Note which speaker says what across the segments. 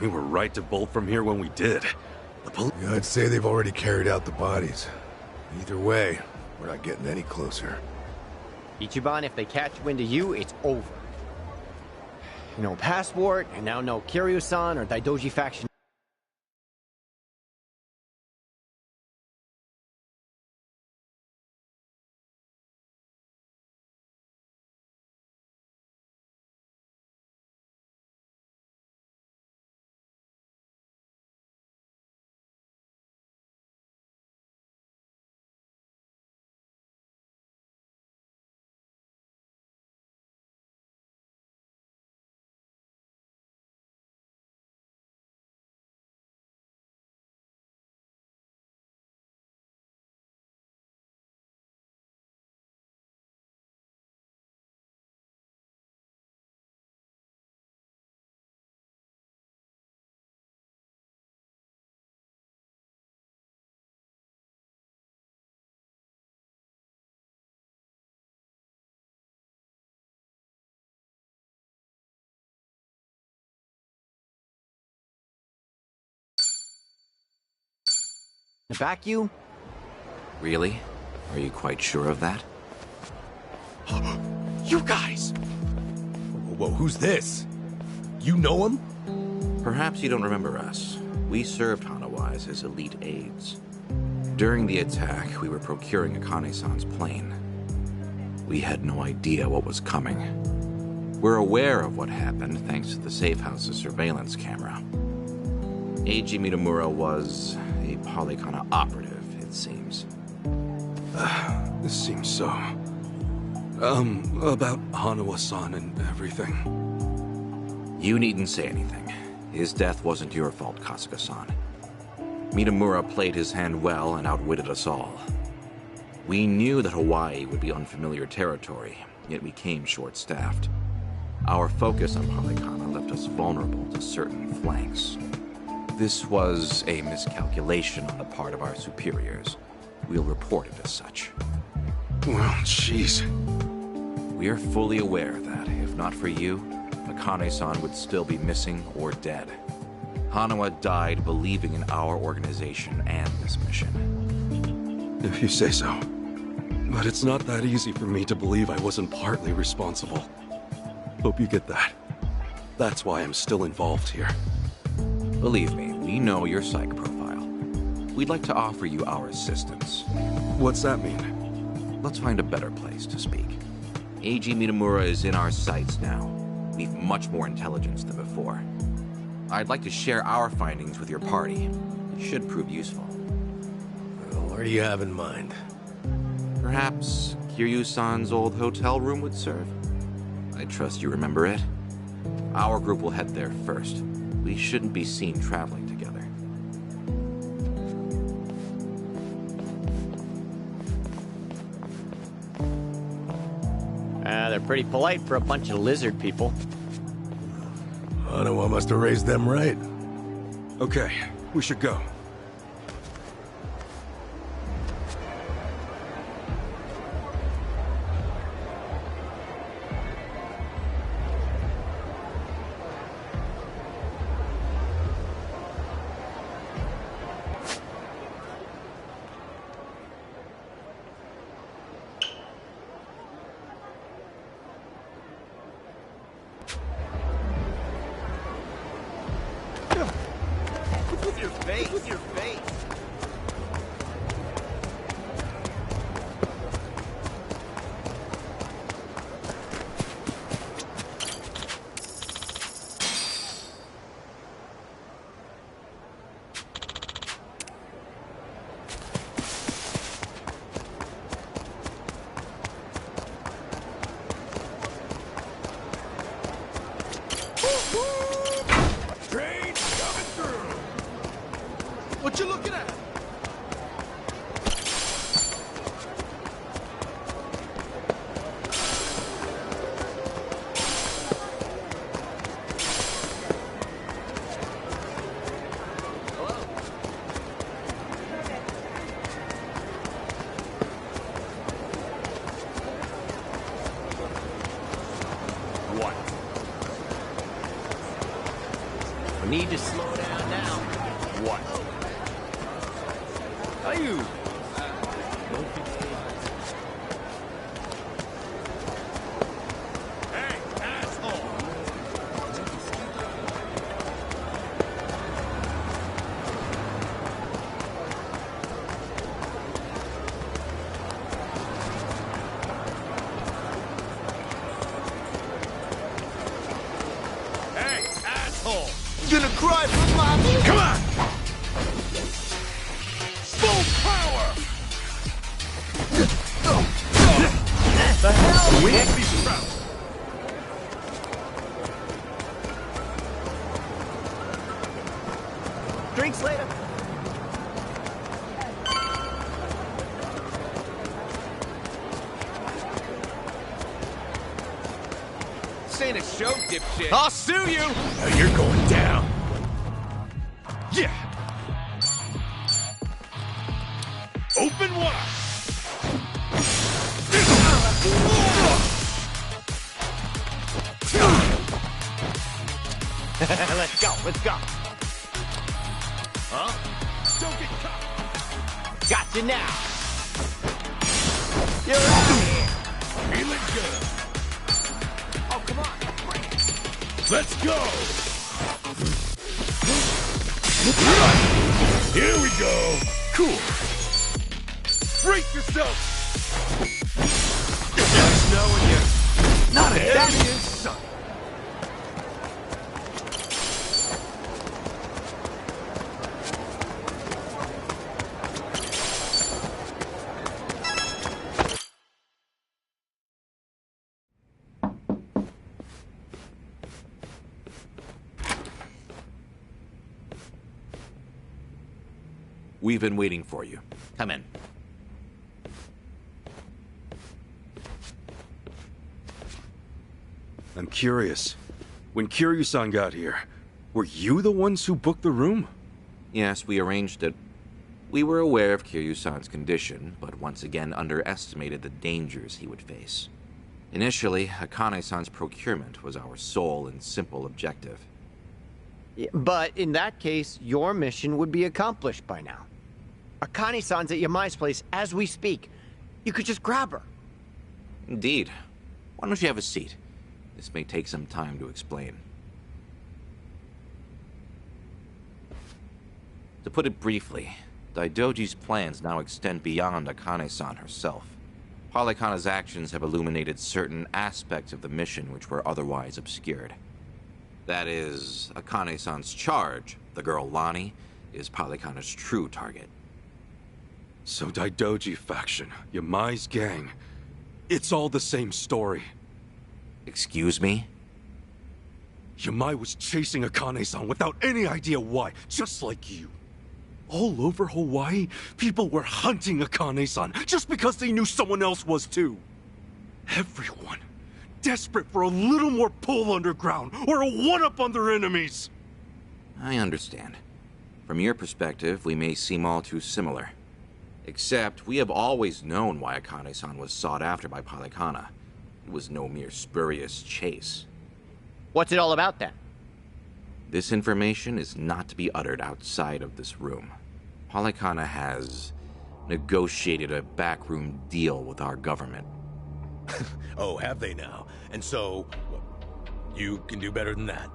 Speaker 1: We were right to bolt from here when we did.
Speaker 2: Yeah, I'd say they've already carried out the bodies. Either way, we're not getting any closer.
Speaker 3: Ichiban, if they catch wind of you, it's over. No passport, and now no Kiryu-san or Daidoji faction. Back you?
Speaker 4: Really? Are you quite sure of that?
Speaker 1: You guys!
Speaker 2: Whoa, who's this? You know him?
Speaker 4: Perhaps you don't remember us. We served Hanawais as elite aides. During the attack, we were procuring Akane-san's plane. We had no idea what was coming. We're aware of what happened thanks to the safe house's surveillance camera. Eiji Mitamura was a Polykana operative, it seems.
Speaker 1: This seems so... about Hanawa-san and everything.
Speaker 4: You needn't say anything. His death wasn't your fault, Kasuga-san. Mitamura played his hand well and outwitted us all. We knew that Hawaii would be unfamiliar territory, yet we came short-staffed. Our focus on Polykana left us vulnerable to certain flanks. This was a miscalculation on the part of our superiors. We'll report it as such.
Speaker 1: Well, jeez.
Speaker 4: We are fully aware that, if not for you, Akane-san would still be missing or dead. Hanawa died believing in our organization and this mission.
Speaker 1: If you say so. But it's not that easy for me to believe I wasn't partly responsible. Hope you get that. That's why I'm still involved here.
Speaker 4: Believe me, we know your psych profile. We'd like to offer you our assistance.
Speaker 1: What's that mean?
Speaker 4: Let's find a better place to speak. Eiji Mitamura is in our sights now. We've much more intelligence than before. I'd like to share our findings with your party. It should prove useful.
Speaker 2: Well, what do you have in mind?
Speaker 4: Perhaps Kiryu-san's old hotel room would serve? I trust you remember it. Our group will head there first. We shouldn't be seen traveling together.
Speaker 3: They're pretty polite for a bunch of lizard people.
Speaker 2: Hanawa must have raised them right.
Speaker 1: Okay, we should go.
Speaker 3: With your face.
Speaker 1: What you looking at?
Speaker 3: need to slow down now. What? Are you?
Speaker 5: Hey, asshole! Hey, asshole!
Speaker 3: Gonna cry for mommy?
Speaker 5: Come on! Full power!
Speaker 3: The hell?
Speaker 5: We can't be proud.
Speaker 3: Drinks later.
Speaker 5: This ain't a show, dipshit.
Speaker 3: I'll sue you!
Speaker 2: Now you're going down.
Speaker 5: Yeah! Open wide!
Speaker 3: Let's go, let's go.
Speaker 5: Huh? Don't get caught!
Speaker 3: Gotcha now. You're out of here.
Speaker 5: Feeling good.
Speaker 3: Oh, come on. Bring it.
Speaker 5: Let's go! Here we go! Cool! Brace yourself! Just knowing you.
Speaker 3: Not a
Speaker 5: There
Speaker 3: damn.
Speaker 5: he is, son.
Speaker 4: We've been waiting for you. Come in.
Speaker 1: I'm curious. When Kiryu-san got here, were you the ones who booked the room?
Speaker 4: Yes, we arranged it. We were aware of Kiryu-san's condition, but once again underestimated the dangers he would face. Initially, Akane-san's procurement was our sole and simple objective.
Speaker 3: Yeah, but in that case, your mission would be accomplished by now. Akane-san's at Yamai's place as we speak. You could just grab her.
Speaker 4: Indeed. Why don't you have a seat? This may take some time to explain. To put it briefly, Daidoji's plans now extend beyond Akane-san herself. Polykhana's actions have illuminated certain aspects of the mission which were otherwise obscured. That is, Akane-san's charge, the girl Lani, is Polykhana's true target.
Speaker 1: So Daidoji faction, Yamai's gang, it's all the same story.
Speaker 4: Excuse me?
Speaker 1: Yamai was chasing Akane-san without any idea why, just like you. All over Hawaii, people were hunting Akane-san just because they knew someone else was too. Everyone, desperate for a little more pull underground or a one-up on their enemies.
Speaker 4: I understand. From your perspective, we may seem all too similar. Except, we have always known why Akane-san was sought after by Polykhana. It was no mere spurious chase.
Speaker 3: What's it all about then?
Speaker 4: This information is not to be uttered outside of this room. Polykhana has negotiated a backroom deal with our government.
Speaker 5: Oh, have they now? And so, you can do better than that.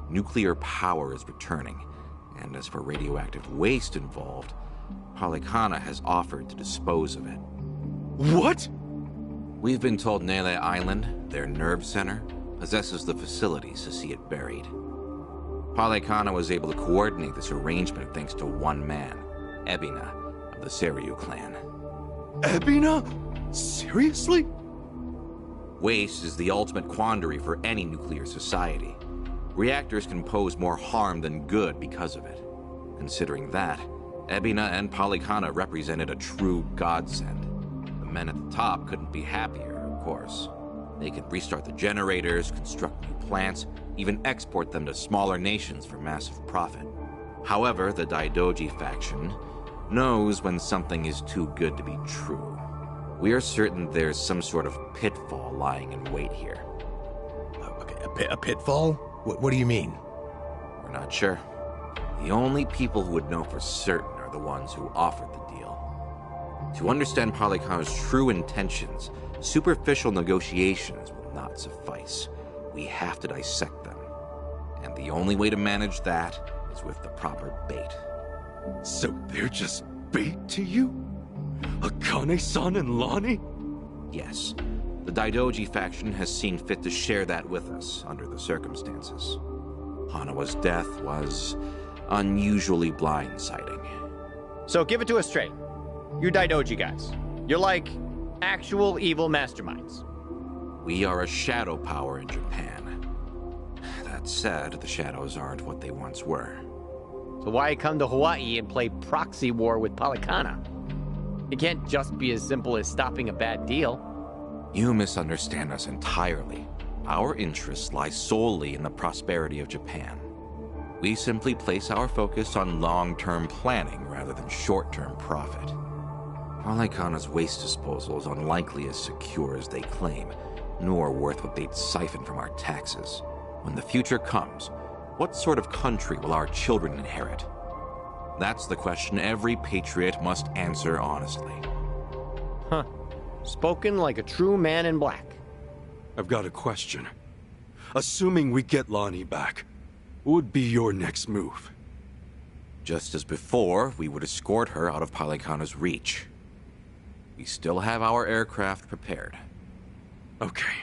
Speaker 4: Nuclear power is returning, and as for radioactive waste involved, Polykhana has offered to dispose of it.
Speaker 1: What?
Speaker 4: We've been told Nele Island, their nerve center, possesses the facilities to see it buried. Polykhana was able to coordinate this arrangement thanks to one man, Ebina, of the Seiryu clan.
Speaker 1: Ebina? Seriously?
Speaker 4: Waste is the ultimate quandary for any nuclear society. Reactors can pose more harm than good because of it. Considering that, Ebina and Polykhana represented a true godsend. The men at the top couldn't be happier, of course. They could restart the generators, construct new plants, even export them to smaller nations for massive profit. However, the Daidoji faction knows when something is too good to be true. We are certain there's some sort of pitfall lying in wait here.
Speaker 2: Okay, a pitfall? What do you mean?
Speaker 4: We're We're not sure. The only people who would know for certain are the ones who offered the deal. To understand Polycana's true intentions, superficial negotiations will not suffice. We have to dissect them. And the only way to manage that is with the proper bait.
Speaker 1: So they're just bait to you? Akane-san and Lonnie?
Speaker 4: Yes. The Daidoji faction has seen fit to share that with us under the circumstances. Hanawa's death was unusually blindsiding.
Speaker 3: So give it to us straight. You Daidoji guys. You're like actual evil masterminds.
Speaker 4: We are a shadow power in Japan. That said, the shadows aren't what they once were.
Speaker 3: So why come to Hawaii and play proxy war with Polycana? It can't just be as simple as stopping a bad deal.
Speaker 4: You misunderstand us entirely. Our interests lie solely in the prosperity of Japan. We simply place our focus on long-term planning rather than short-term profit. Polycana's waste disposal is unlikely as secure as they claim, nor worth what they'd siphon from our taxes. When the future comes, what sort of country will our children inherit? That's the question every patriot must answer honestly.
Speaker 3: Huh. Spoken like a true man in black.
Speaker 1: I've got a question. Assuming we get Lonnie back, what would be your next move?
Speaker 4: Just as before, we would escort her out of Polycana's reach. We still have our aircraft prepared.
Speaker 1: Okay.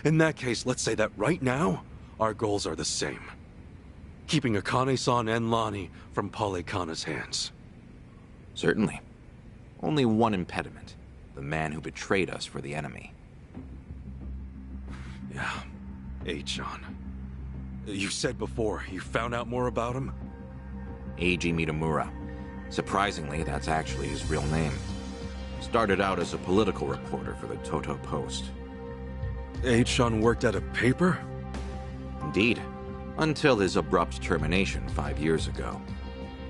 Speaker 1: In that case, let's say that right now, our goals are the same. Keeping Akane-san and Lonnie from Polycana's hands.
Speaker 4: Certainly. Only one impediment. The man who betrayed us for the enemy.
Speaker 1: Yeah. Eichan. You said before, you found out more about him?
Speaker 4: Eiji Mitamura. Surprisingly, that's actually his real name. Started out as a political reporter for the Toto Post.
Speaker 1: Eichan worked at a paper?
Speaker 4: Indeed. Until his abrupt termination 5 years ago.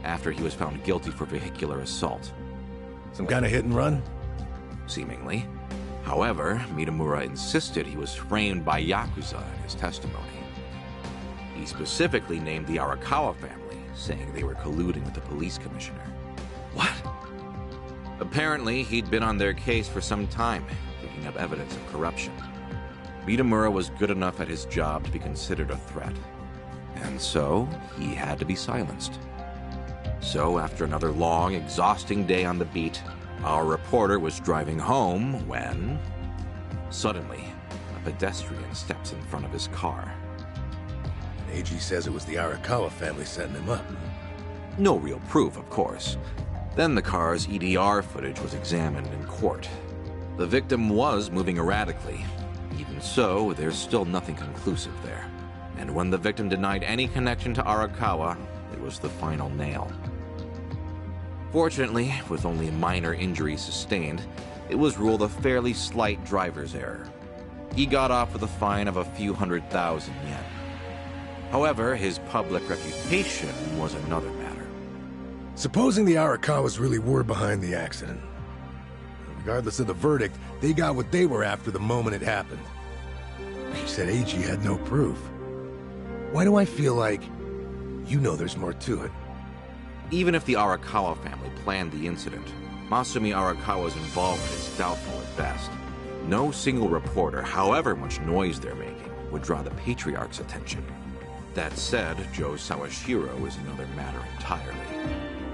Speaker 4: After he was found guilty for vehicular assault.
Speaker 2: Some kind of hit and run?
Speaker 4: Seemingly. However, Mitamura insisted he was framed by Yakuza in his testimony. He specifically named the Arakawa family, saying they were colluding with the police commissioner.
Speaker 1: What?
Speaker 4: Apparently, he'd been on their case for some time, picking up evidence of corruption. Mitamura was good enough at his job to be considered a threat. And so, he had to be silenced. So, after another long, exhausting day on the beat, our reporter was driving home when... Suddenly, a pedestrian steps in front of his car.
Speaker 2: And AG says it was the Arakawa family setting him up.
Speaker 4: No real proof, of course. Then the car's EDR footage was examined in court. The victim was moving erratically. Even so, there's still nothing conclusive there. And when the victim denied any connection to Arakawa, it was the final nail. Fortunately, with only minor injuries sustained, it was ruled a fairly slight driver's error. He got off with a fine of a few 100,000 yen. However, his public reputation was another matter.
Speaker 2: Supposing the Arakawas really were behind the accident. Regardless of the verdict, they got what they were after the moment it happened. You said AG had no proof. Why do I feel like you know there's more to it?
Speaker 4: Even if the Arakawa family planned the incident, Masumi Arakawa's involvement is doubtful at best. No single reporter, however much noise they're making, would draw the Patriarch's attention. That said, Joe Sawashiro is another matter entirely.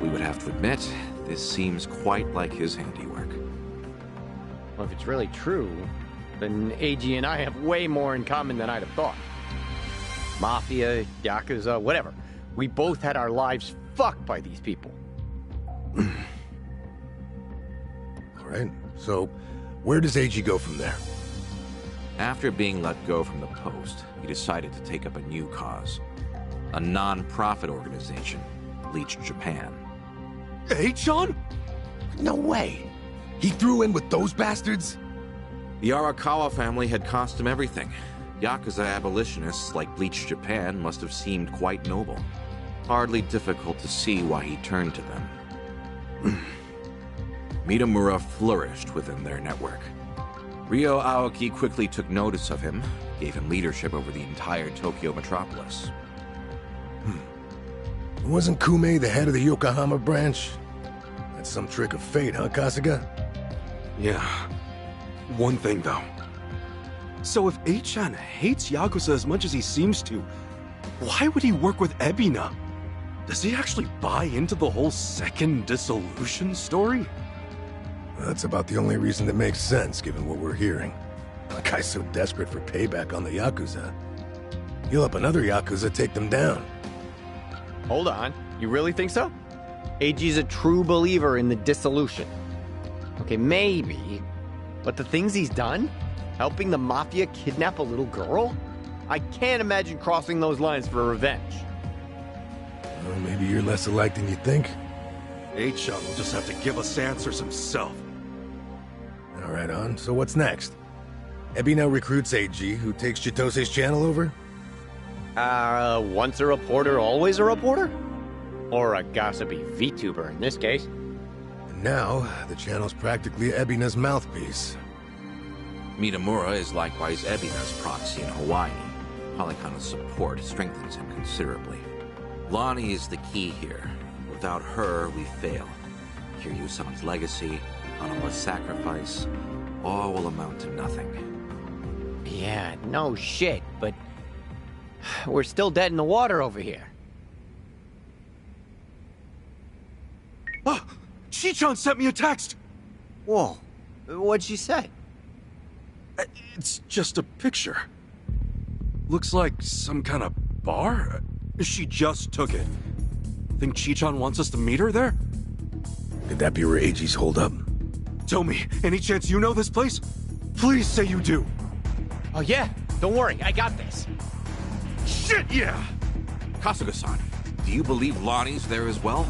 Speaker 4: We would have to admit, this seems quite like his handiwork.
Speaker 3: Well, if it's really true, then AG and I have way more in common than I'd have thought. Mafia, Yakuza, whatever. We both had our lives fucked by these people.
Speaker 2: Alright, so where does AG go from there?
Speaker 4: After being let go from the post, he decided to take up a new cause. A non-profit organization, Bleach Japan.
Speaker 1: Eichan?
Speaker 2: No way! He threw in with those bastards?
Speaker 4: The Arakawa family had cost him everything. Yakuza abolitionists like Bleach Japan must have seemed quite noble. Hardly difficult to see why he turned to them. Mitamura flourished within their network. Ryo Aoki quickly took notice of him, gave him leadership over the entire Tokyo metropolis.
Speaker 2: Wasn't Kume the head of the Yokohama branch? That's some trick of fate, huh, Kasuga?
Speaker 1: Yeah. One thing, though. So if A-chan hates Yakuza as much as he seems to, why would he work with Ebina? Does he actually buy into the whole second dissolution story?
Speaker 2: That's about the only reason that makes sense, given what we're hearing. A guy's so desperate for payback on the Yakuza. He'll help another Yakuza take them down.
Speaker 3: Hold on. You really think so? AG's a true believer in the dissolution. Okay, maybe. But the things he's done? Helping the Mafia kidnap a little girl? I can't imagine crossing those lines for revenge.
Speaker 2: Well, maybe you're less alike than you think.
Speaker 1: A-chan will just have to give us answers himself.
Speaker 2: All right, on. So what's next? Ebina recruits AG, who takes Chitose's channel over?
Speaker 3: Once a reporter, always a reporter? Or a gossipy VTuber in this case.
Speaker 2: And now, the channel's practically Ebina's mouthpiece.
Speaker 4: Mitamura is likewise Ebina's proxy in Hawaii. Polycona's support strengthens him considerably. Lonnie is the key here. Without her, we fail. Kiryu-san's legacy, Hanawa's sacrifice, all will amount to nothing.
Speaker 3: Yeah, no shit, but we're still dead in the water over here.
Speaker 1: Oh! Chi-chan sent me a text!
Speaker 3: Whoa, what'd she say?
Speaker 1: It's just a picture. Looks like some kind of bar? She just took it. Think Chi-chan wants us to meet her there?
Speaker 2: Could that be where AG's holed up?
Speaker 1: Tell me, any chance you know this place? Please say you do.
Speaker 3: Oh yeah, don't worry, I got this.
Speaker 1: Shit, yeah!
Speaker 4: Kasuga-san, do you believe Lonnie's there as well?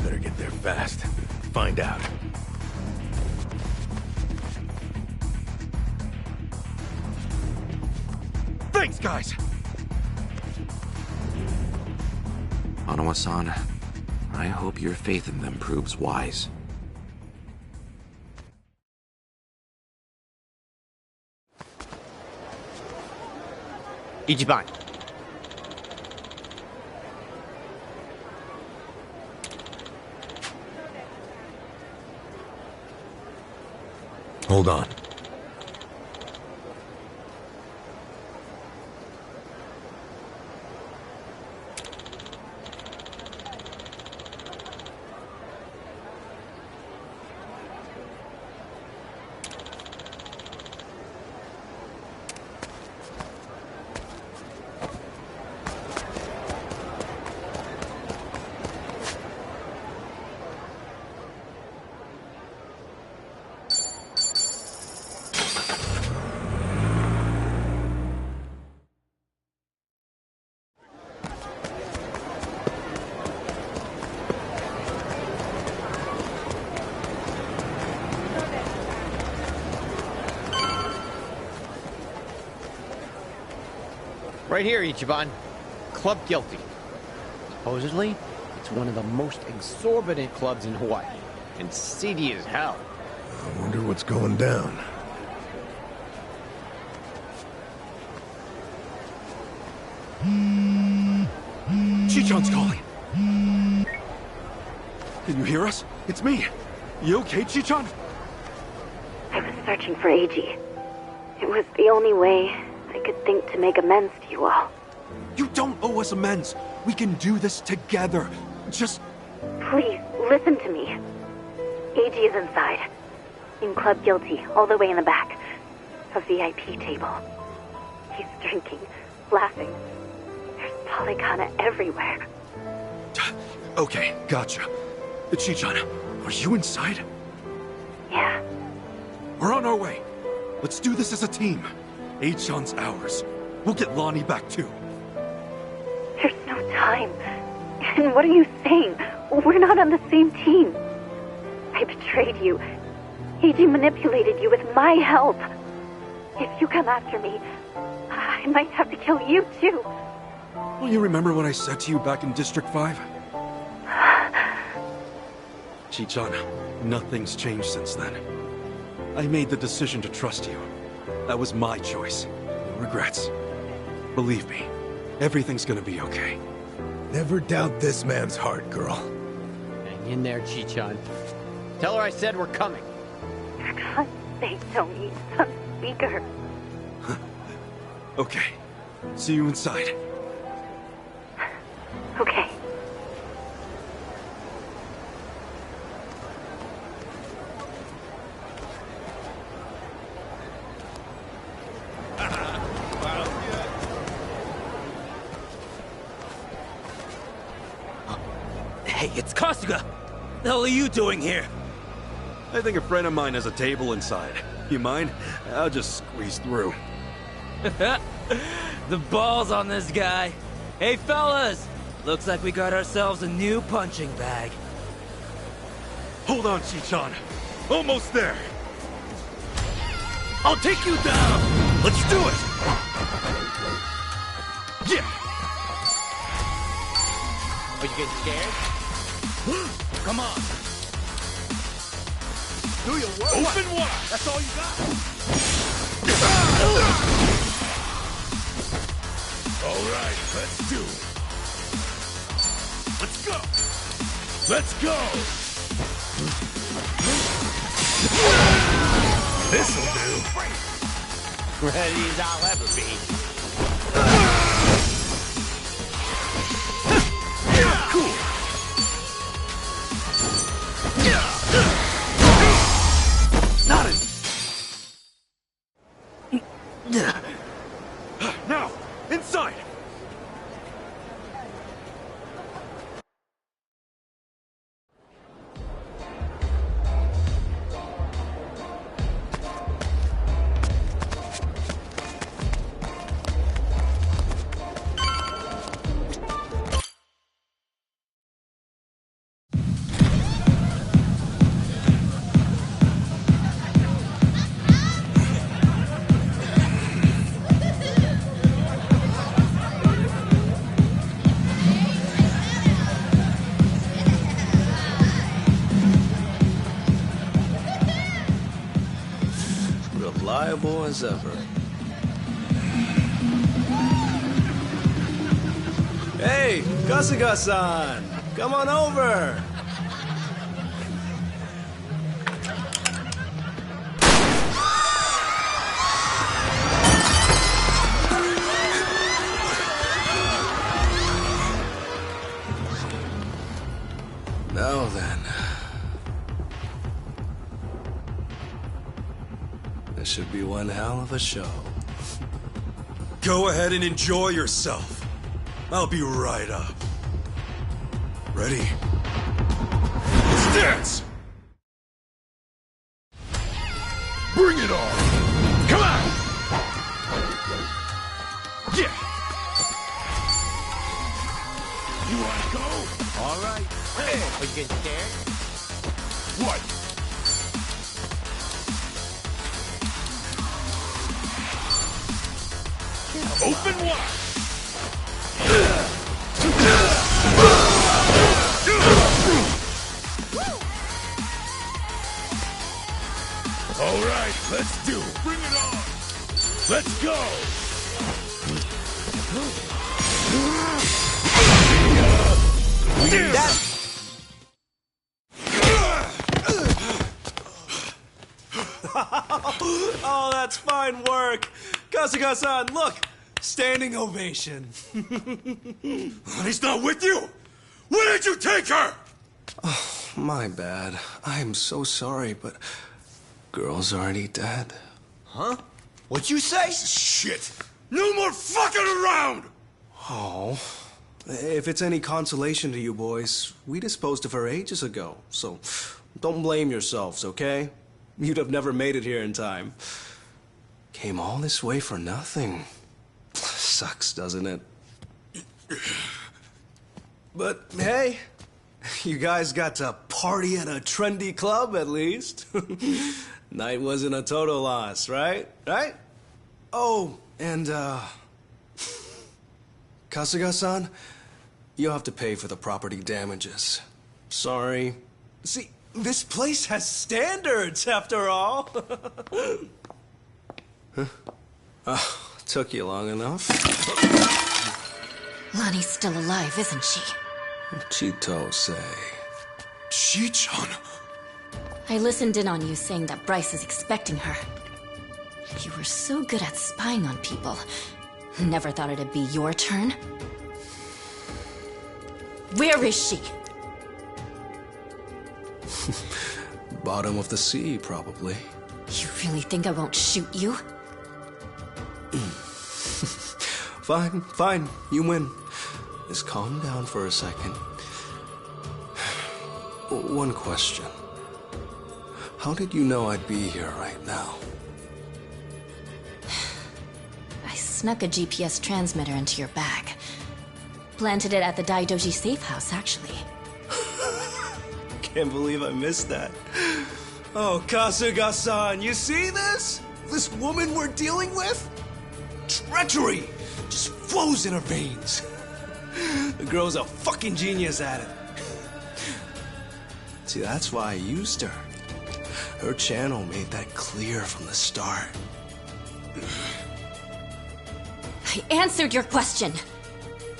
Speaker 2: Better get there fast. Find out.
Speaker 1: Thanks, guys!
Speaker 4: Hanawa-san, I hope your faith in them proves wise.
Speaker 3: Ichiban.
Speaker 2: Hold on.
Speaker 3: Right here, Ichiban. Club Guilty. Supposedly, it's one of the most exorbitant clubs in Hawaii. And seedy as hell.
Speaker 2: I wonder what's going down.
Speaker 1: Chi-chan's calling. Can you hear us? It's me. You okay, Chi-chan?
Speaker 6: I was searching for AG. It was the only way I could think to make amends to you all.
Speaker 1: You don't owe us amends. We can do this together. Just...
Speaker 6: Please, listen to me. AG is inside. In Club Guilty, all the way in the back. A VIP table. He's drinking, laughing. There's Polycana everywhere.
Speaker 1: Okay, gotcha. Chi-chan, are you inside?
Speaker 6: Yeah.
Speaker 1: We're on our way. Let's do this as a team. A-chan's ours. We'll get Lonnie back too.
Speaker 6: There's no time. And what are you saying? We're not on the same team. I betrayed you. AG manipulated you with my help. If you come after me, I might have to kill you too.
Speaker 1: Well, you remember what I said to you back in District 5? Chi-chan, nothing's changed since then. I made the decision to trust you. That was my choice. No regrets. Believe me, everything's gonna be okay.
Speaker 2: Never doubt this man's heart, girl.
Speaker 3: Hang in there, Chichan. Tell her I said we're coming.
Speaker 6: For God's sake, Tony. It's on speaker.
Speaker 1: Okay. See you inside.
Speaker 6: Okay.
Speaker 7: Hey, it's Kasuga! The hell are you doing here?
Speaker 1: I think a friend of mine has a table inside. You mind? I'll just squeeze through.
Speaker 7: The balls on this guy. Hey, fellas! Looks like we got ourselves a new punching bag.
Speaker 1: Hold on, Chichan. Almost there.
Speaker 7: I'll take you down!
Speaker 1: Let's do it! Yeah!
Speaker 3: Are you getting scared?
Speaker 7: Come on!
Speaker 1: Do your work! Open wide! That's all you got!
Speaker 2: All right, let's do it.
Speaker 1: Let's go!
Speaker 2: Let's go! This'll do.
Speaker 3: Ready as I'll ever be.
Speaker 1: Cool! Not it! Now, inside!
Speaker 7: Reliable as ever. Hey, Kasuga-san! Come on over! Now then. This should be one hell of a show.
Speaker 1: Go ahead and enjoy yourself. I'll be right up. Ready? Let's dance!
Speaker 2: Bring it on!
Speaker 1: Come on! Yeah!
Speaker 2: You wanna go?
Speaker 3: All right. Are you getting scared?
Speaker 2: What?
Speaker 1: Open wide!
Speaker 2: All right, let's do it.
Speaker 1: Bring it on!
Speaker 2: Let's go!
Speaker 7: Oh, that's fine work! Kasuga-san, look! Standing ovation.
Speaker 1: He's not with you? Where did you take her?
Speaker 7: My bad. I'm so sorry, but girl's already dead.
Speaker 5: Huh? What'd you say?
Speaker 1: Shit! No more fucking around!
Speaker 7: Oh. If it's any consolation to you boys, we disposed of her ages ago, so don't blame yourselves, okay? You'd have never made it here in time. Came all this way for nothing. Sucks, doesn't it? But hey, you guys got to party at a trendy club at least. Night wasn't a total loss, right? Right? Oh, and Kasuga-san, you'll have to pay for the property damages. Sorry. See, this place has standards after all. Huh? Took you long enough.
Speaker 8: Lonnie's still alive, isn't she?
Speaker 7: Chito say.
Speaker 1: Chi-chan?
Speaker 8: I listened in on you saying that Bryce is expecting her. You were so good at spying on people. Never thought it'd be your turn. Where is she?
Speaker 7: Bottom of the sea, probably.
Speaker 8: You really think I won't shoot you?
Speaker 7: Fine, fine. You win. Just calm down for a second. One question. How did you know I'd be here right now?
Speaker 8: I snuck a GPS transmitter into your bag. Planted it at the Daidoji safe house, actually.
Speaker 7: Can't believe I missed that. Oh, Kasuga-san, you see this? This woman we're dealing with? Treachery just flows in her veins. The girl's a fucking genius at it. See, that's why I used her. Her channel made that clear from the start.
Speaker 8: I answered your question.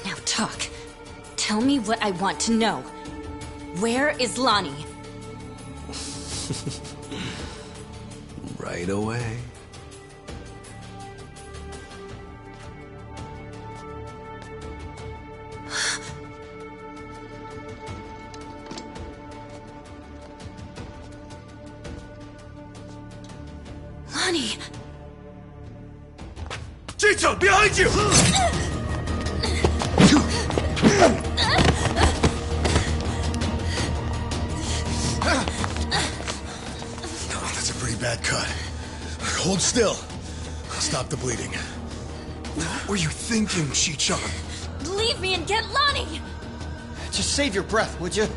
Speaker 8: Now talk. Tell me what I want to know. Where is Lonnie?
Speaker 7: Right away.
Speaker 8: Lonnie!
Speaker 1: Chi-chan, behind you!
Speaker 2: That's a pretty bad cut. Hold still. I'll stop the bleeding.
Speaker 1: What were you thinking, Chi-chan?
Speaker 8: Leave me and get Lonnie!
Speaker 3: Just save your breath, would you?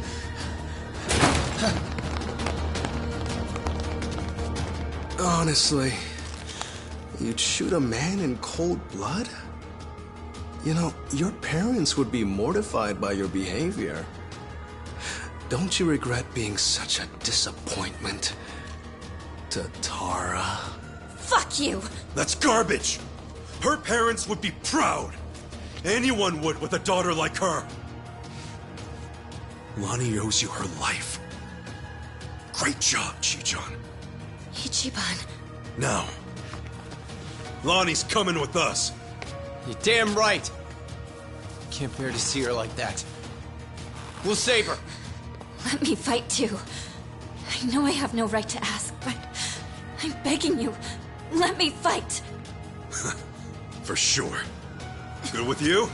Speaker 7: Honestly, you'd shoot a man in cold blood? You know, your parents would be mortified by your behavior. Don't you regret being such a disappointment to Tara?
Speaker 8: Fuck you!
Speaker 1: That's garbage! Her parents would be proud! Anyone would with a daughter like her! Lonnie owes you her life. Great job, Chi-chan.
Speaker 8: Ichiban.
Speaker 1: Now, Lonnie's coming with us.
Speaker 3: You're damn right. Can't bear to see her like that. We'll save her.
Speaker 8: Let me fight too. I know I have no right to ask, but I'm begging you. Let me fight.
Speaker 1: For sure. Good with you?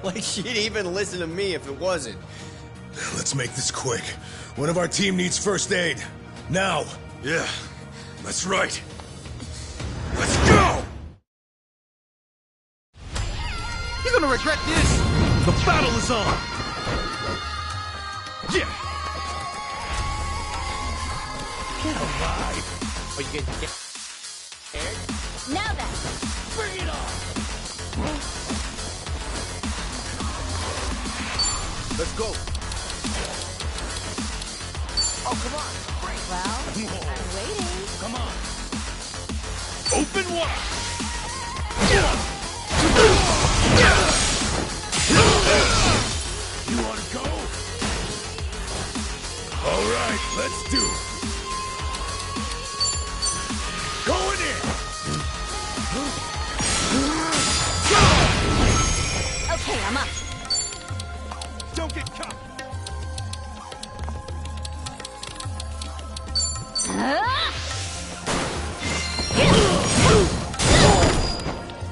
Speaker 3: Like she'd even listen to me if it wasn't.
Speaker 2: Let's make this quick. One of our team needs first aid. Now!
Speaker 1: Yeah, that's right. Let's go!
Speaker 3: You're gonna regret this!
Speaker 1: The battle is on! Yeah!
Speaker 3: Get alive! Are you getting scared?
Speaker 8: Now then,
Speaker 3: Bring it on! Let's go! Oh, come on!
Speaker 8: well, I'm waiting.
Speaker 3: Come on!
Speaker 1: Open wide!
Speaker 2: You wanna go? All right, let's do it. Going in!
Speaker 8: Okay, I'm up.
Speaker 1: Don't get caught!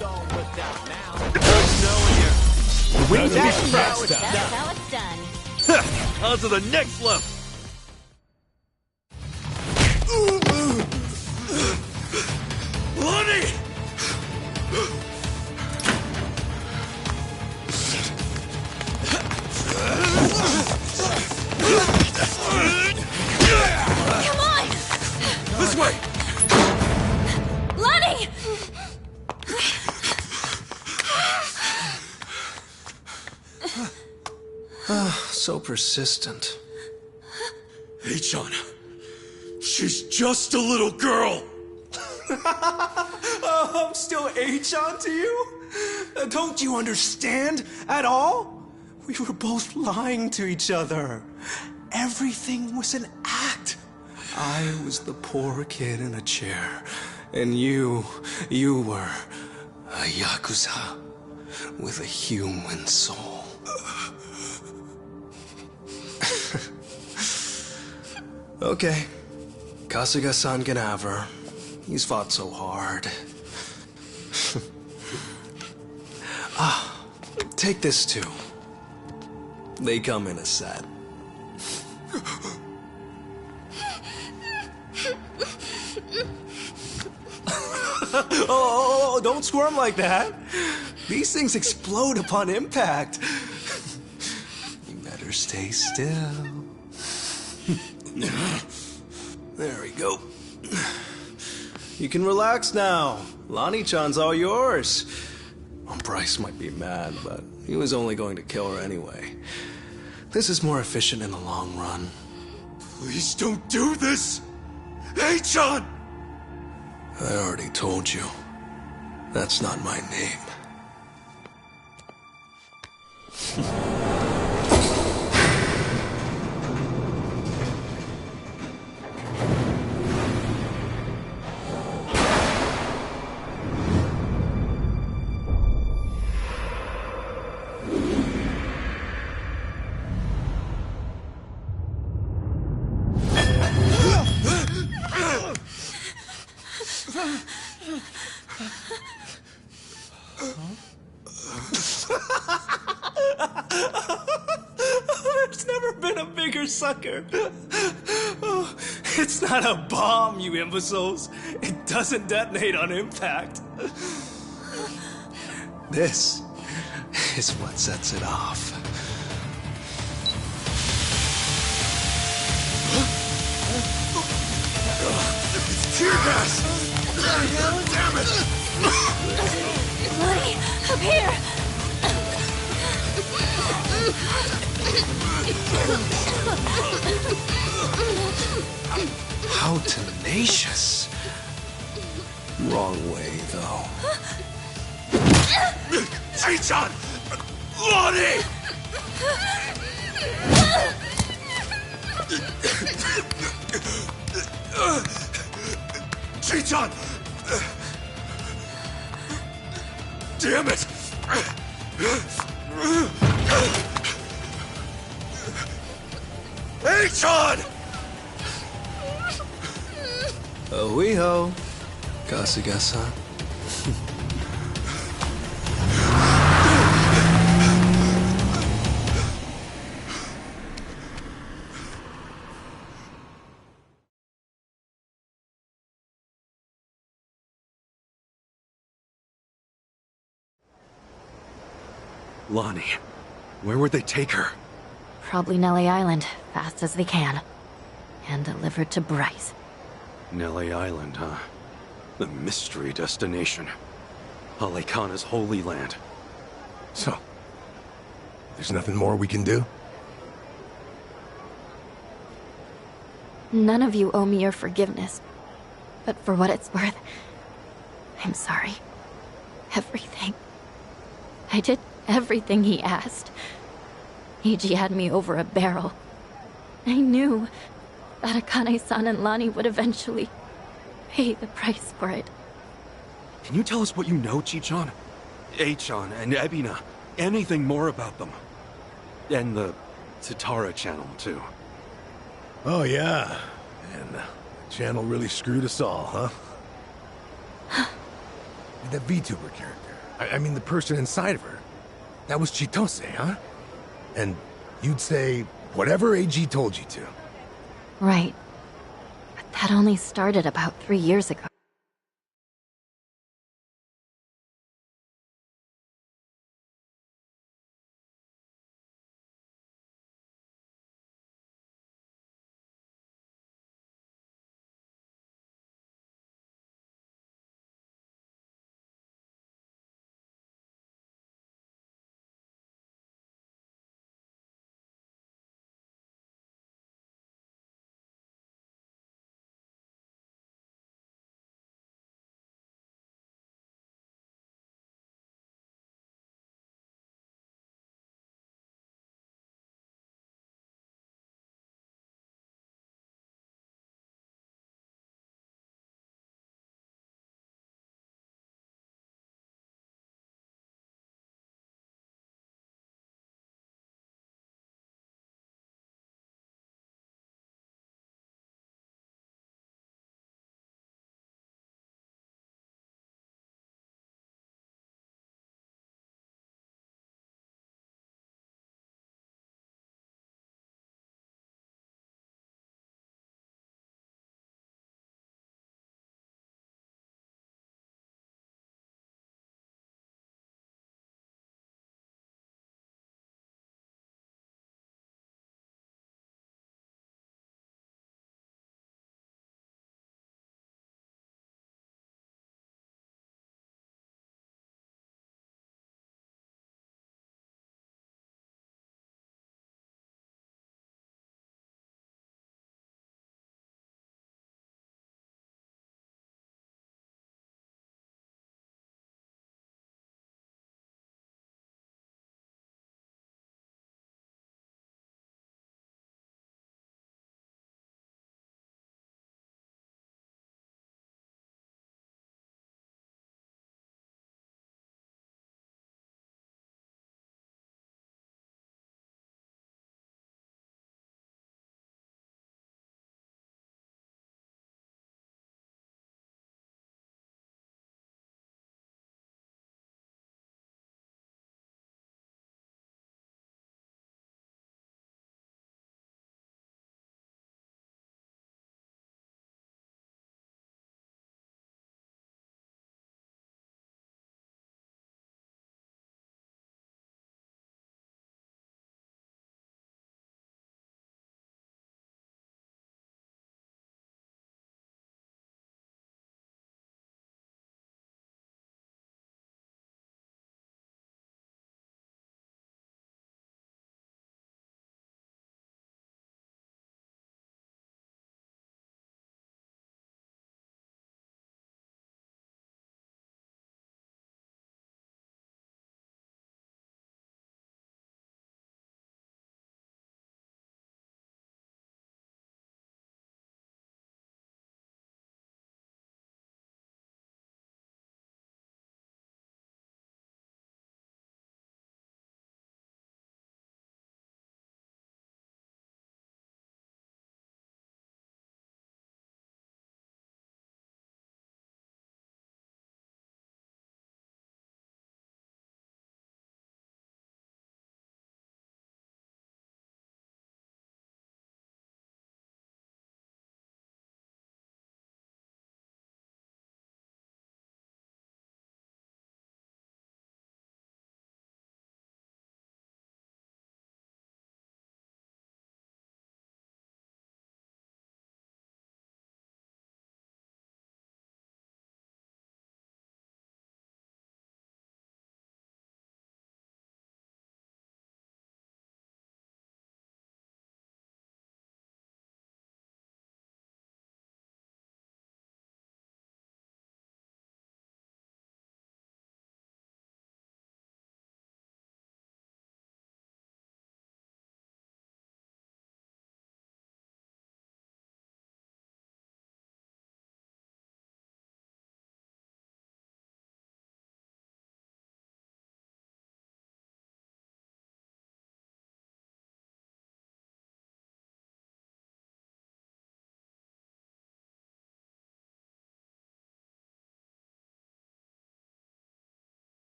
Speaker 3: Don't look down now.
Speaker 1: Win
Speaker 2: That's
Speaker 1: that
Speaker 2: how
Speaker 8: That's how it's done.
Speaker 1: On to the next level! Lonnie!
Speaker 8: Come on!
Speaker 1: This way!
Speaker 8: Lonnie!
Speaker 7: So persistent.
Speaker 1: Hey-chan, she's just a little girl!
Speaker 7: Oh, I'm still H-on to you? Don't you understand at all? We were both lying to each other. Everything was an act. I was the poor kid in a chair, and you were a Yakuza with a human soul. Okay, Kasuga-san can have her. He's fought so hard. Take this too. They come in a set. Oh, don't squirm like that. These things explode upon impact. You better stay still. There we go. You can relax now. Lonnie-chan's all yours. Bryce might be mad, but he was only going to kill her anyway. This is more efficient in the long run.
Speaker 1: Please don't do this! Hey-chan!
Speaker 7: I already told you. That's not my name. There's never been a bigger sucker. Oh, it's not a bomb, you imbeciles. It doesn't detonate on impact. This is what sets it off.
Speaker 1: It's tear gas! Damn it!
Speaker 8: Lonnie, up here!
Speaker 7: How tenacious. Wrong way, though.
Speaker 1: Hey-chan! Lonnie! Hey-chan! Damn it! Hey-chan!
Speaker 7: Oiho, Kasuga-san.
Speaker 1: Lonnie, where would they take her?
Speaker 8: Probably Nelly Island, fast as they can. And delivered to Bryce.
Speaker 1: Nelly Island, huh? The mystery destination. Alekana's holy land.
Speaker 2: So, there's nothing more we can do?
Speaker 8: None of you owe me your forgiveness. But for what it's worth, I'm sorry. Everything. I did everything he asked. Eiji had me over a barrel. I knew that Akane-san and Lani would eventually pay the price for it.
Speaker 1: Can you tell us what you know, Chi-chan? A-chan and Ebina. Anything more about them? And the Tatara channel, too.
Speaker 2: Oh, yeah. And the channel really screwed us all, huh? That VTuber character. I mean, the person inside of her. That was Chitose, huh? And you'd say whatever AG told you to.
Speaker 8: Right. But that only started about 3 years ago.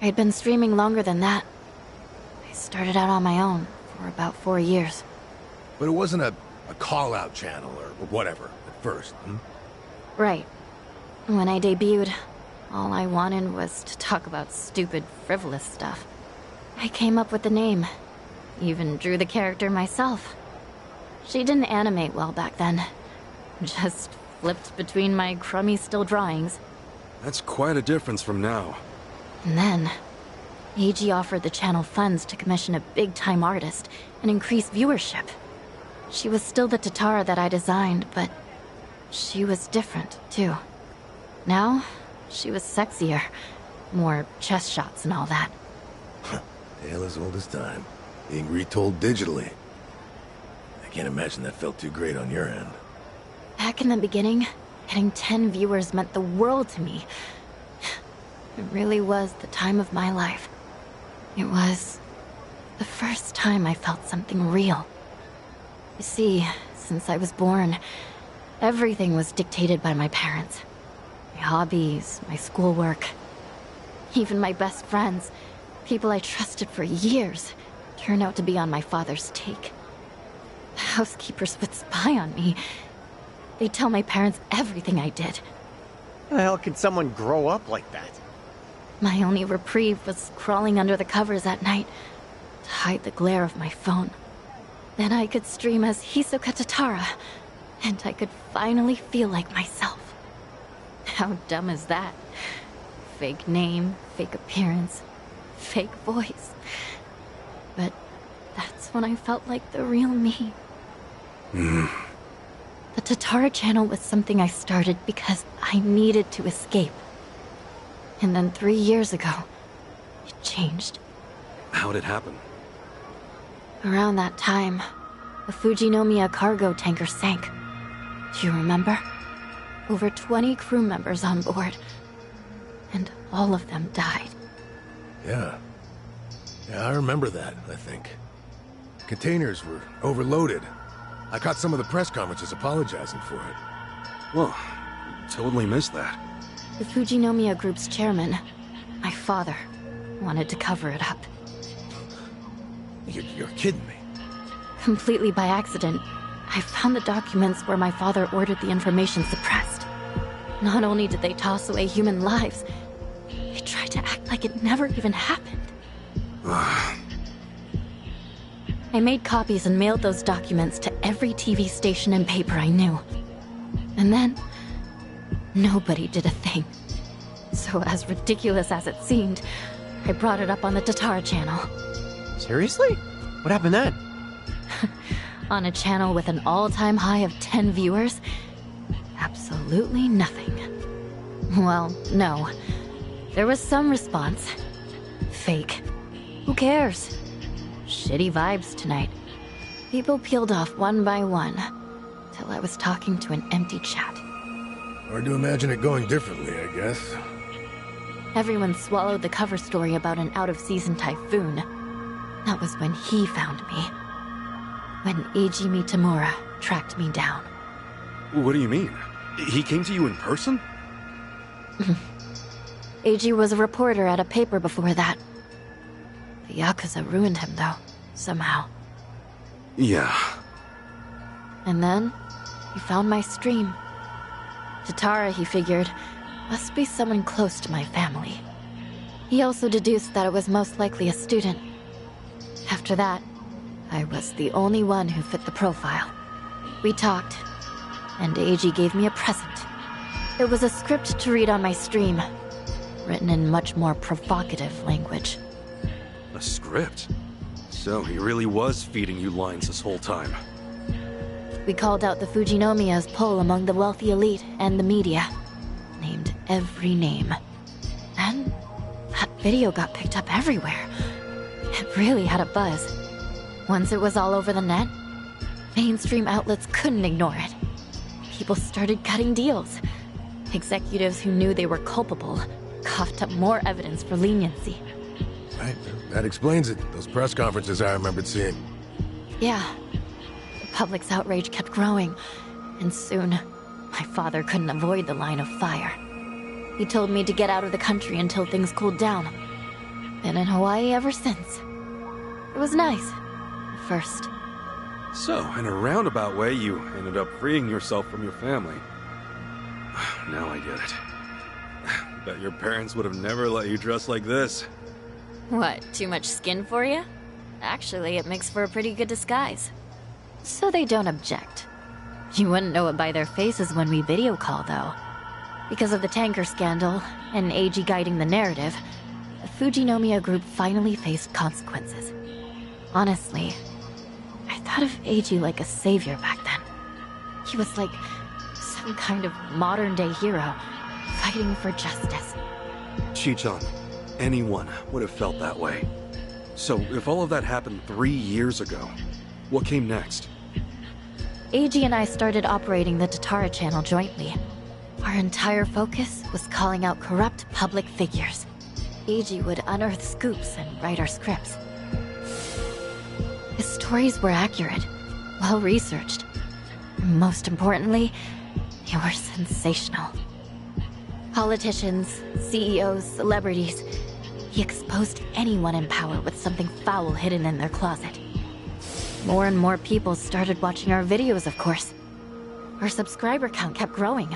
Speaker 8: I'd been streaming longer than that. I started out on my own for about 4 years.
Speaker 2: But it wasn't a call-out channel or whatever at first, hmm?
Speaker 8: Right. When I debuted, all I wanted was to talk about stupid, frivolous stuff. I came up with the name. Even drew the character myself. She didn't animate well back then. Just flipped between my crummy still drawings.
Speaker 1: That's quite a difference from now.
Speaker 8: And then, AG offered the channel funds to commission a big-time artist and increase viewership. She was still the Tatara that I designed, but she was different, too. Now, she was sexier. More chest shots and all that.
Speaker 2: Tale as old as time. Being retold digitally. I can't imagine that felt too great on your end.
Speaker 8: Back in the beginning, getting 10 viewers meant the world to me. It really was the time of my life. It was the first time I felt something real. You see, since I was born, everything was dictated by my parents. My hobbies, my schoolwork. Even my best friends, people I trusted for years, turned out to be on my father's take. The housekeepers would spy on me. They'd tell my parents everything I did.
Speaker 3: How the hell can someone grow up like that?
Speaker 8: My only reprieve was crawling under the covers at night to hide the glare of my phone. Then I could stream as Hisoka Tatara, and I could finally feel like myself. How dumb is that? Fake name, fake appearance, fake voice. But that's when I felt like the real me. The Tatara channel was something I started because I needed to escape. And then 3 years ago, it changed.
Speaker 1: How'd it happen?
Speaker 8: Around that time, the Fujinomiya cargo tanker sank. Do you remember? Over 20 crew members on board. And all of them died.
Speaker 2: Yeah. Yeah, I remember that, I think. Containers were overloaded. I caught some of the press conferences apologizing for it.
Speaker 1: Well, totally missed that.
Speaker 8: The Fujinomiya Group's chairman, my father, wanted to cover it up.
Speaker 2: You're kidding me.
Speaker 8: Completely by accident, I found the documents where my father ordered the information suppressed. Not only did they toss away human lives, they tried to act like it never even happened. I made copies and mailed those documents to every TV station and paper I knew. And then, nobody did a thing. So as ridiculous as it seemed, I brought it up on the Tatara channel.
Speaker 3: Seriously? What happened then?
Speaker 8: On a channel with an all-time high of 10 viewers? Absolutely nothing. Well, no. There was some response. Fake. Who cares? Shitty vibes tonight. People peeled off one by one, till I was talking to an empty chat.
Speaker 2: Hard to imagine it going differently, I guess.
Speaker 8: Everyone swallowed the cover story about an out-of-season typhoon. That was when he found me. When Eiji Tamura tracked me down.
Speaker 1: What do you mean? He came to you in person?
Speaker 8: Eiji was a reporter at a paper before that. The Yakuza ruined him, though, somehow.
Speaker 1: Yeah.
Speaker 8: And then, he found my stream. Tatara, he figured, must be someone close to my family. He also deduced that it was most likely a student. After that, I was the only one who fit the profile. We talked, and Eiji gave me a present. It was a script to read on my stream, written in much more provocative language.
Speaker 1: A script? So he really was feeding you lines this whole time.
Speaker 8: We called out the Fujinomiya's pull among the wealthy elite and the media. Named every name. And that video got picked up everywhere. It really had a buzz. Once it was all over the net, mainstream outlets couldn't ignore it. People started cutting deals. Executives who knew they were culpable coughed up more evidence for leniency.
Speaker 2: Right, that explains it. Those press conferences I remembered seeing.
Speaker 8: Yeah. The public's outrage kept growing, and soon, my father couldn't avoid the line of fire. He told me to get out of the country until things cooled down. Been in Hawaii ever since. It was nice. At first.
Speaker 1: So, in a roundabout way, you ended up freeing yourself from your family. Now I get it. Bet your parents would have never let you dress like this.
Speaker 8: What, too much skin for you? Actually, it makes for a pretty good disguise. So they don't object. You wouldn't know it by their faces when we video call, though. Because of the tanker scandal, and AG guiding the narrative, the Fujinomiya group finally faced consequences. Honestly, I thought of AG like a savior back then. He was like some kind of modern-day hero, fighting for justice.
Speaker 1: Chi-chan, anyone would have felt that way. So, if all of that happened 3 years ago, what came next?
Speaker 8: AG and I started operating the Tatara channel jointly. Our entire focus was calling out corrupt public figures. AG would unearth scoops and write our scripts. His stories were accurate, well-researched. Most importantly, they were sensational. Politicians, CEOs, celebrities. He exposed anyone in power with something foul hidden in their closet. More and more people started watching our videos, of course. Our subscriber count kept growing.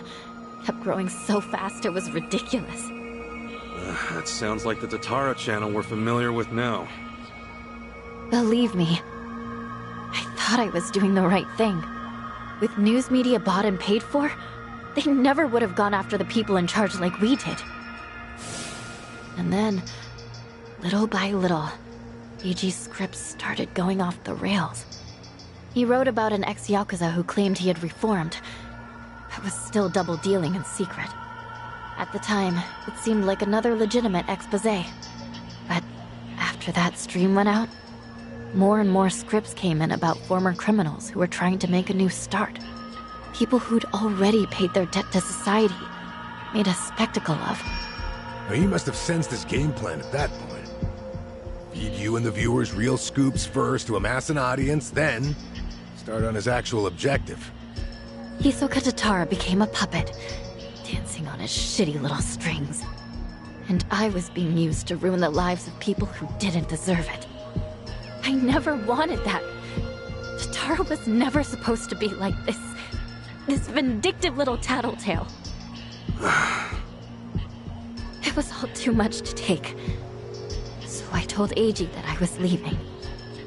Speaker 8: Kept growing so fast it was ridiculous.
Speaker 1: That sounds like the Tatara channel we're familiar with now.
Speaker 8: Believe me, I thought I was doing the right thing. With news media bought and paid for, they never would have gone after the people in charge like we did. And then, little by little, AG's scripts started going off the rails. He wrote about an ex-Yakuza who claimed he had reformed, but was still double-dealing in secret. At the time, it seemed like another legitimate exposé. But after that stream went out, more and more scripts came in about former criminals who were trying to make a new start. People who'd already paid their debt to society, made a spectacle of.
Speaker 2: Now, he must have sensed his game plan at that point. Feed you and the viewers real scoops first to amass an audience, then start on his actual objective.
Speaker 8: Hisoka Tatara became a puppet, dancing on his shitty little strings. And I was being used to ruin the lives of people who didn't deserve it. I never wanted that. Tatara was never supposed to be like this. This vindictive little tattletale. It was all too much to take. So I told AG that I was leaving.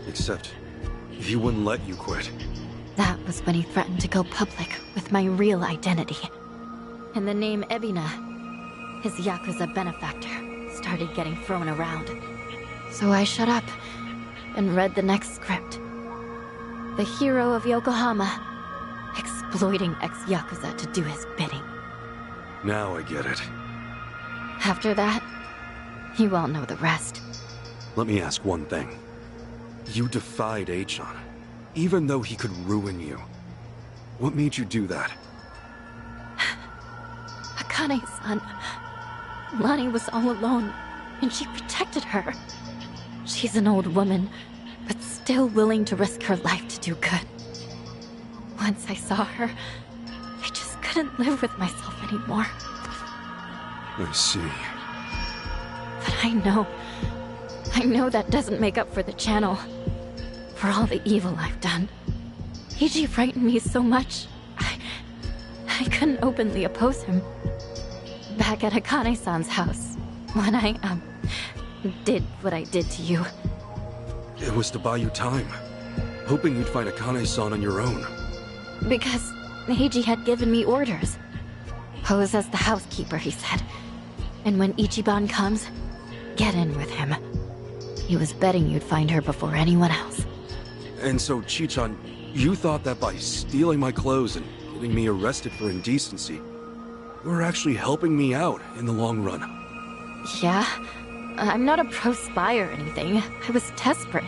Speaker 1: Except, he wouldn't let you quit.
Speaker 8: That was when he threatened to go public with my real identity. And the name Ebina, his Yakuza benefactor, started getting thrown around. So I shut up and read the next script. The hero of Yokohama, exploiting ex-Yakuza to do his bidding.
Speaker 1: Now I get it.
Speaker 8: After that, you all know the rest.
Speaker 1: Let me ask one thing. You defied Achan, even though he could ruin you. What made you do that?
Speaker 8: Akane-san. Lani was all alone, and she protected her. She's an old woman, but still willing to risk her life to do good. Once I saw her, I just couldn't live with myself anymore.
Speaker 1: I see.
Speaker 8: But I know that doesn't make up for the channel. For all the evil I've done. Eiji frightened me so much, I couldn't openly oppose him. Back at Akane-san's house, when I, did what I did to you.
Speaker 1: It was to buy you time, hoping you'd find Akane-san on your own.
Speaker 8: Because Eiji had given me orders. Pose as the housekeeper, he said. And when Ichiban comes, get in with him. He was betting you'd find her before anyone else.
Speaker 1: And so, Chi-chan, you thought that by stealing my clothes and getting me arrested for indecency, you were actually helping me out in the long run.
Speaker 8: Yeah, I'm not a pro spy or anything. I was desperate.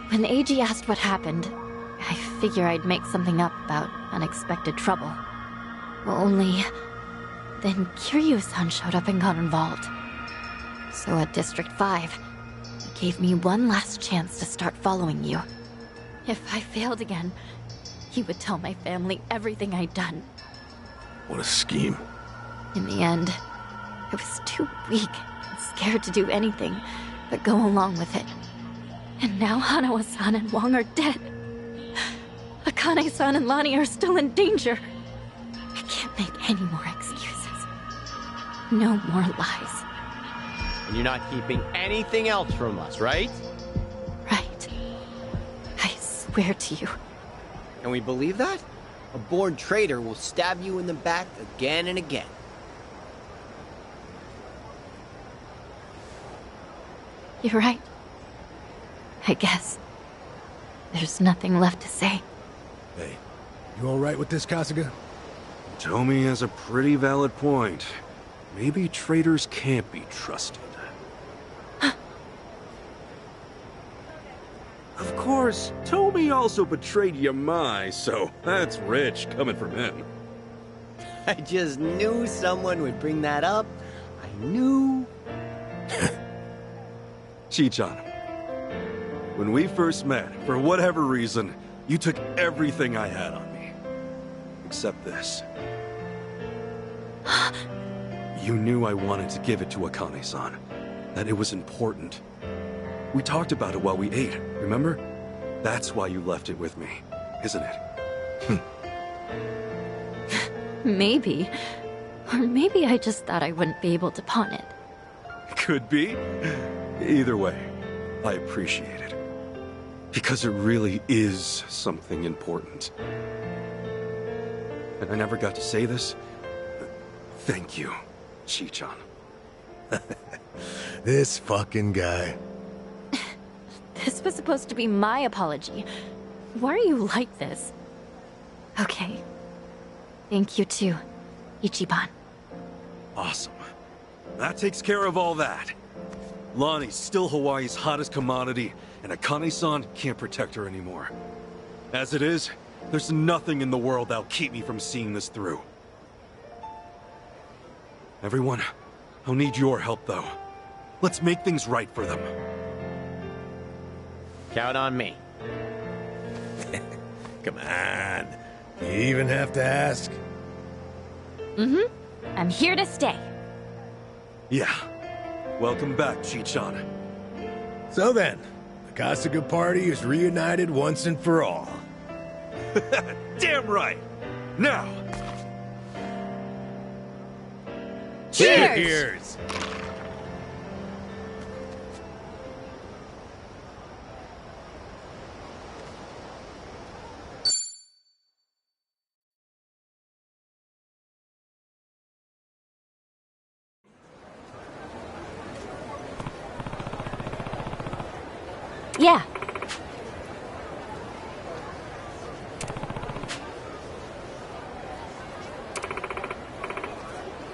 Speaker 8: When Eiji asked what happened, I figure I'd make something up about unexpected trouble. Only, then Kiryu-san showed up and got involved. So at District 5, he gave me one last chance to start following you. If I failed again, he would tell my family everything I'd done.
Speaker 2: What a scheme.
Speaker 8: In the end, I was too weak and scared to do anything but go along with it. And now Hanawa-san and Wong are dead. Akane-san and Lani are still in danger. I can't make any more excuses. No more lies.
Speaker 3: And you're not keeping anything else from us, right?
Speaker 8: Right. I swear to you.
Speaker 3: Can we believe that? A born traitor will stab you in the back again and again.
Speaker 8: You're right. I guess. There's nothing left to say.
Speaker 2: Hey, you alright with this, Kasuga?
Speaker 1: Tomi has a pretty valid point. Maybe traitors can't be trusted. Of course, Tomi also betrayed Yamai, so that's rich coming from him.
Speaker 3: I just knew someone would bring that up. I knew.
Speaker 1: Chi-chan, when we first met, for whatever reason, you took everything I had on me. Except this. You knew I wanted to give it to Akane-san. That it was important. We talked about it while we ate, remember? That's why you left it with me, isn't it?
Speaker 8: Maybe. Or maybe I just thought I wouldn't be able to pawn it.
Speaker 1: Could be. Either way, I appreciate it. Because it really is something important. And I never got to say this. Thank you, Chi-chan.
Speaker 2: This fucking guy.
Speaker 8: This was supposed to be my apology. Why are you like this? Okay. Thank you too, Ichiban.
Speaker 1: Awesome. That takes care of all that. Lonnie's still Hawaii's hottest commodity, and Akane-san can't protect her anymore. As it is, there's nothing in the world that'll keep me from seeing this through. Everyone, I'll need your help though. Let's make things right for them.
Speaker 3: Count on me.
Speaker 2: Come on. You even have to ask?
Speaker 8: Mm-hmm. I'm here to stay.
Speaker 1: Yeah. Welcome back, Chi-chan.
Speaker 2: So then, the Kasuga party is reunited once and for all.
Speaker 1: Damn right! Now!
Speaker 8: Cheers!
Speaker 2: Cheers!
Speaker 8: Yeah.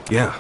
Speaker 1: Yeah.